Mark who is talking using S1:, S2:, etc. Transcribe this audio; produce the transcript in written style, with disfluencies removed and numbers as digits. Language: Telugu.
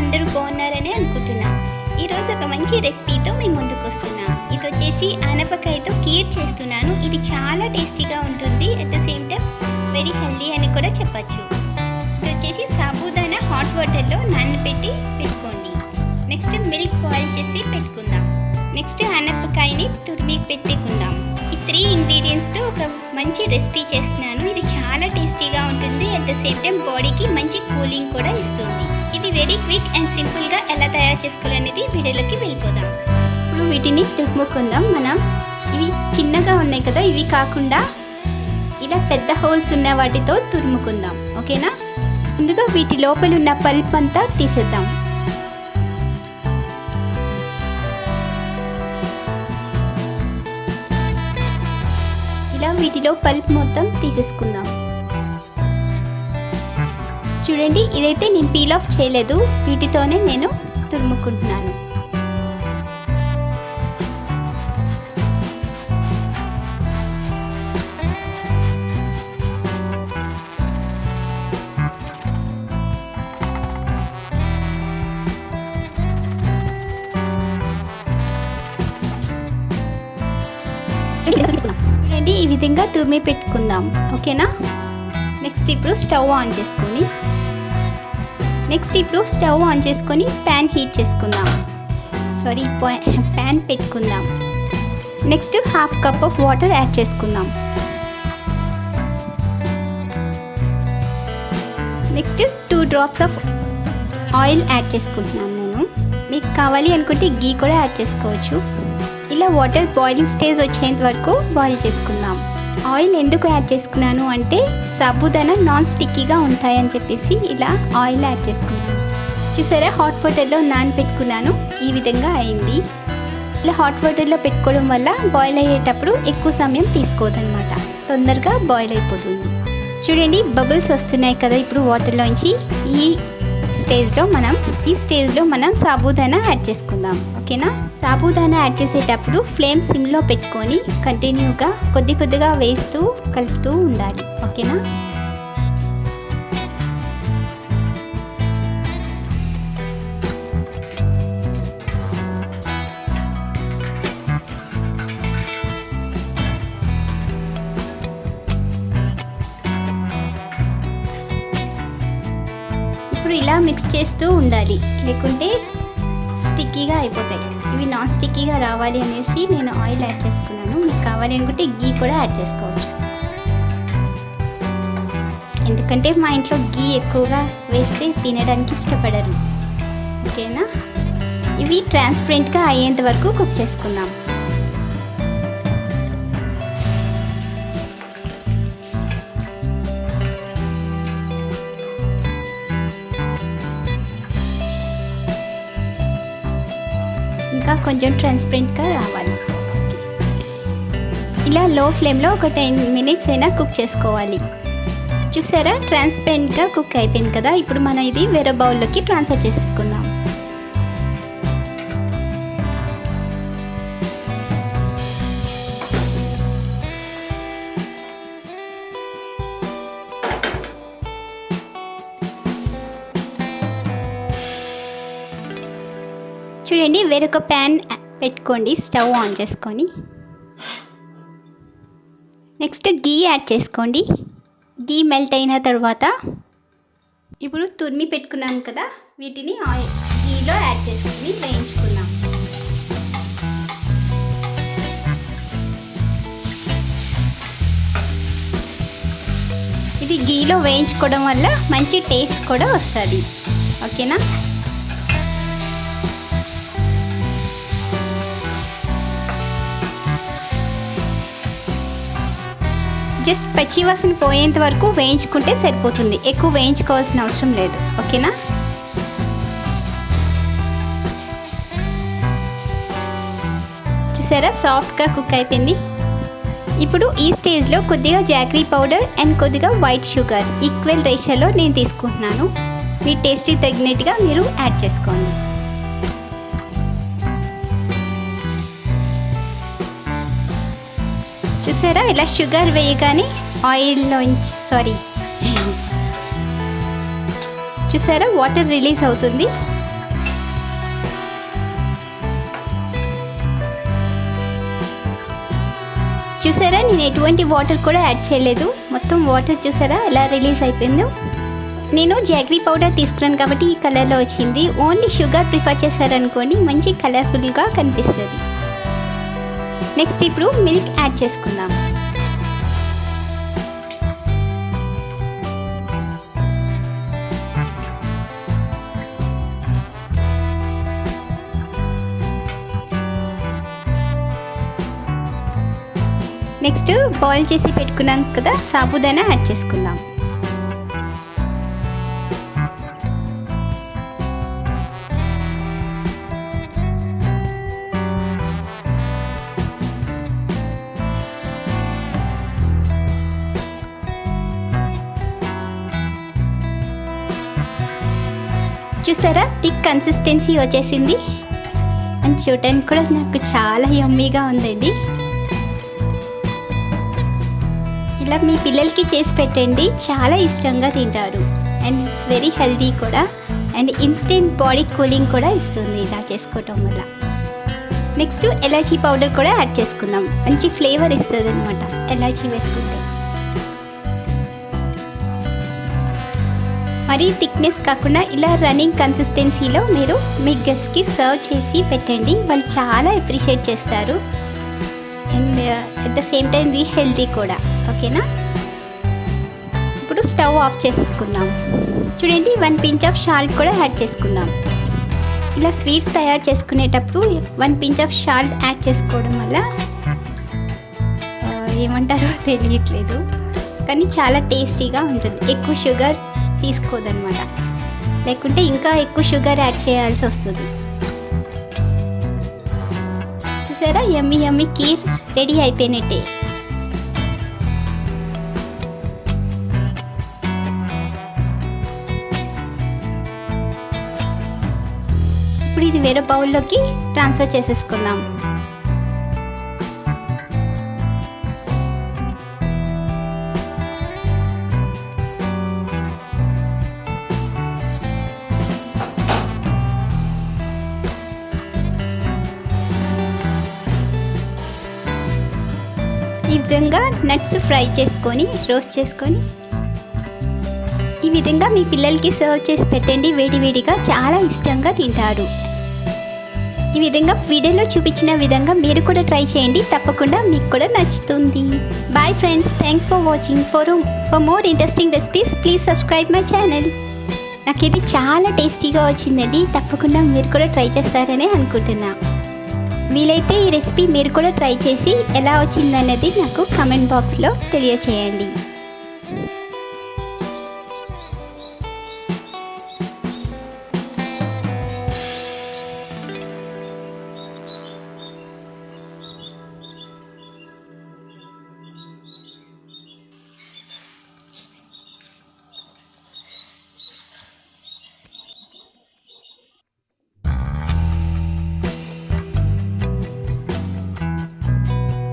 S1: అందరూ బాగున్నారని అనుకుంటున్నా. ఈరోజు ఒక మంచి రెసిపీతో మీ ముందుకు వస్తున్నా. ఇది వచ్చేసి ఆనపకాయతో కీర్ చేస్తున్నాను. ఇది చాలా టేస్టీగా ఉంటుంది. At the same time very healthy అని కూడా చెప్పచ్చు. ఇది వచ్చేసి సాబుదానా హాట్ వాటర్లో నానబెట్టి పెట్టుకోండి. నెక్స్ట్ మిల్క్ బాయిల్ చేసి పెట్టుకుందాం. నెక్స్ట్ ఆనపకాయని తురిమి పెట్టుకుందాం. ఈ 3 ఇంగ్రీడియంట్స్తో ఒక మంచి రెసిపీ చేస్తున్నాను. ఇది చాలా టేస్టీగా ఉంటుంది. అట్ ద సేమ్ టైం బాడీకి మంచి కూలింగ్ కూడా ఇస్తుంది. ఇది వెరీ క్విక్ అండ్ సింపుల్గా ఎలా తయారు చేసుకోవాలనేది వీడియోలోకి వెళ్ళిపోదాం. ఇప్పుడు వీటిని తురుముకుందాం. మనం ఇవి చిన్నగా ఉన్నాయి కదా, ఇవి కాకుండా ఇలా పెద్ద హోల్స్ ఉన్న వాటితో తురుముకుందాం. ఓకేనా? ముందుగా వీటి లోపల ఉన్న పల్ప్ అంతా తీసేద్దాం. ఇలా వీటిలో పల్ప్ మొత్తం తీసేసుకుందాం. చూడండి, ఇదైతే నేను పీల్ ఆఫ్ చేయలేదు, వీటితోనే నేను తురుముకుంటున్నాను. చూడండి, ఈ విధంగా తురిమి పెట్టుకుందాం. ఓకేనా? నెక్స్ట్ ఇప్పుడు స్టవ్ ఆన్ చేసుకొని ప్యాన్ హీట్ చేసుకుందాం. ప్యాన్ పెట్టుకుందాం. Next 1/2 cup of water add చేసుకుందాం. Next 2 drops of oil add చేసుకుంటున్నాను నేను. మీకు కావాలి అనుకుంటే గీ కూడా యాడ్ చేసుకోవచ్చు. ఇలా వాటర్ బాయిలింగ్ స్టేజ్ వచ్చేంత వరకు బాయిల్ చేసుకుందాం. ఆయిల్ ఎందుకు యాడ్ చేసుకున్నాను అంటే సాబుదానా నాన్ స్టిక్కీగా ఉంటాయని చెప్పేసి ఇలా ఆయిల్ యాడ్ చేసుకున్నాను. చూసారా, హాట్ వాటర్లో నానబెట్టుకున్నాను. ఈ విధంగా అయింది. ఇలా హాట్ వాటర్లో పెట్టుకోవడం వల్ల బాయిల్ అయ్యేటప్పుడు ఎక్కువ సమయం తీసుకోదన్నమాట, తొందరగా బాయిల్ అయిపోతుంది. చూడండి, బబుల్స్ వస్తున్నాయి కదా ఇప్పుడు వాటర్లోంచి. ఈ స్టేజ్లో మనం సాబుదానా యాడ్ చేసుకుందాం. ఓకేనా? సాబుదానా యాడ్ చేసేటప్పుడు ఫ్లేమ్ సిమ్లో పెట్టుకొని కంటిన్యూగా కొద్దిగా వేస్తూ కలుపుతూ ఉండాలి. ఓకేనా? ఇప్పుడు ఇలా మిక్స్ చేస్తూ ఉండాలి, లేకుంటే స్టిక్కీగా అయిపోతాయి. ఇవి నాన్ స్టిక్కీగా రావాలి అనేసి నేను ఆయిల్ యాడ్ చేసుకున్నాను. మీకు కావాలి అనుకుంటే గీ కూడా యాడ్ చేసుకోవచ్చు. ఎందుకంటే మా ఇంట్లో గీ ఎక్కువగా వేస్తే తినడానికి ఇష్టపడరు. ఓకేనా? ఇవి ట్రాన్స్పరెంట్గా అయ్యేంత వరకు కుక్ చేసుకుందాం. ఇంకా కొంచెం ట్రాన్స్పరెంట్గా రావాలి. ఇలా లో ఫ్లేమ్లో ఒక 10 మినిట్స్ అయినా కుక్ చేసుకోవాలి. చూసారా, ట్రాన్స్పరెంట్గా కుక్ అయిపోయింది కదా. ఇప్పుడు మనం ఇది వేరే బౌల్లోకి ట్రాన్స్ఫర్ చేసేసుకుందాం. చూడండి, వేరొక ప్యాన్ పెట్టుకోండి. స్టవ్ ఆన్ చేసుకొని నెక్స్ట్ గీ యాడ్ చేసుకోండి. గీ మెల్ట్ అయిన తర్వాత ఇప్పుడు తురిమి పెట్టుకున్నాను కదా, వీటిని గీలో యాడ్ చేసుకొని వేయించుకుందాం. ఇది గీలో వేయించుకోవడం వల్ల మంచి టేస్ట్ కూడా వస్తుంది. ఓకేనా? జస్ట్ పచ్చివాసన పోయేంత వరకు వేయించుకుంటే సరిపోతుంది. ఎక్కువ వేయించుకోవాల్సిన అవసరం లేదు. ఓకేనా? చూసారా, సాఫ్ట్గా కుక్ అయిపోయింది. ఇప్పుడు ఈ స్టేజ్లో కొద్దిగా జాగరీ పౌడర్ అండ్ కొద్దిగా వైట్ షుగర్ ఈక్వల్ రేషియోలో నేను తీసుకుంటున్నాను. మీ టేస్ట్కి తగినట్టుగా మీరు యాడ్ చేసుకోండి. చూసారా, ఇలా షుగర్ వేయగానే ఆయిల్లోంచి చూసారా వాటర్ రిలీజ్ అవుతుంది. చూసారా, నేను ఎటువంటి వాటర్ కూడా యాడ్ చేయలేదు. మొత్తం వాటర్ చూసారా ఎలా రిలీజ్ అయిపోయిందో. నేను జాగరీ పౌడర్ తీసుకున్నాను కాబట్టి ఈ కలర్లో వచ్చింది. ఓన్లీ షుగర్ ప్రిఫర్ చేశారనుకోండి మంచి కలర్ఫుల్గా కనిపిస్తుంది. నెక్స్ట్ ఇప్పుడు మిల్క్ యాడ్ చేసుకుందాం. నెక్స్ట్ బాయిల్ చేసి పెట్టుకున్నాం కదా సాబుదానా యాడ్ చేసుకుందాం. చూసారా థిక్ కన్సిస్టెన్సీ వచ్చేసింది. అండ్ చూడడానికి కూడా నాకు చాలా యమ్మీగా ఉందండి. ఇలా మీ పిల్లలకి చేసి పెట్టండి, చాలా ఇష్టంగా తింటారు. అండ్ ఇట్స్ వెరీ హెల్దీ కూడా. అండ్ ఇన్స్టెంట్ బాడీ కూలింగ్ కూడా ఇస్తుంది ఇలా చేసుకోవటం వల్ల. నెక్స్ట్ ఎలాచీ పౌడర్ కూడా యాడ్ చేసుకుందాం. మంచి ఫ్లేవర్ ఇస్తుంది అనమాట ఎలాచీ వేసుకుంటే. మరీ థిక్నెస్ కాకుండా ఇలా రన్నింగ్ కన్సిస్టెన్సీలో మీరు మీ గెస్ట్కి సర్వ్ చేసి పెట్టండి, వాళ్ళు చాలా అప్రిషియేట్ చేస్తారు. And at the same time ఇది హెల్తీ కూడా. ఓకేనా, ఇప్పుడు స్టవ్ ఆఫ్ చేసుకుందాం. చూడండి 1 pinch ఆఫ్ సాల్ట్ కూడా యాడ్ చేసుకుందాం. ఇలా స్వీట్స్ తయారు చేసుకునేటప్పుడు 1 pinch ఆఫ్ సాల్ట్ యాడ్ చేసుకోవడం వల్ల ఏమంటారో తెలియట్లేదు, కానీ చాలా టేస్టీగా ఉంటుంది. ఎక్కువ షుగర్ తీసుకోదన్నమాట, లేకుంటే ఇంకా ఎక్కువ షుగర్ యాడ్ చేయాల్సి వస్తుంది. చూసారా యమ్మీ యమ్మీ కీర్ రెడీ అయిపోయినట్టే. ఇప్పుడు ఇది వేరే బౌల్లోకి ట్రాన్స్ఫర్ చేసేసుకుందాం. ఈ విధంగా నట్స్ ఫ్రై చేసుకొని రోస్ట్ చేసుకొని ఈ విధంగా మీ పిల్లలకి సర్వ్ చేసి పెట్టండి. వేడివేడిగా చాలా ఇష్టంగా తింటారు. ఈ విధంగా వీడియోలో చూపించిన విధంగా మీరు కూడా ట్రై చేయండి, తప్పకుండా మీకు కూడా నచ్చుతుంది. Bye friends, thanks for watching. For more interesting recipes please subscribe my channel. నాకు ఇది చాలా టేస్టీగా వచ్చిందండి, తప్పకుండా మీరు కూడా ట్రై చేస్తారని అనుకుంటున్నా. వీలైతే ఈ రెసిపీ మీరు కూడా ట్రై చేసి ఎలా వచ్చిందనేది నాకు కామెంట్ బాక్స్లో తెలియచేయండి.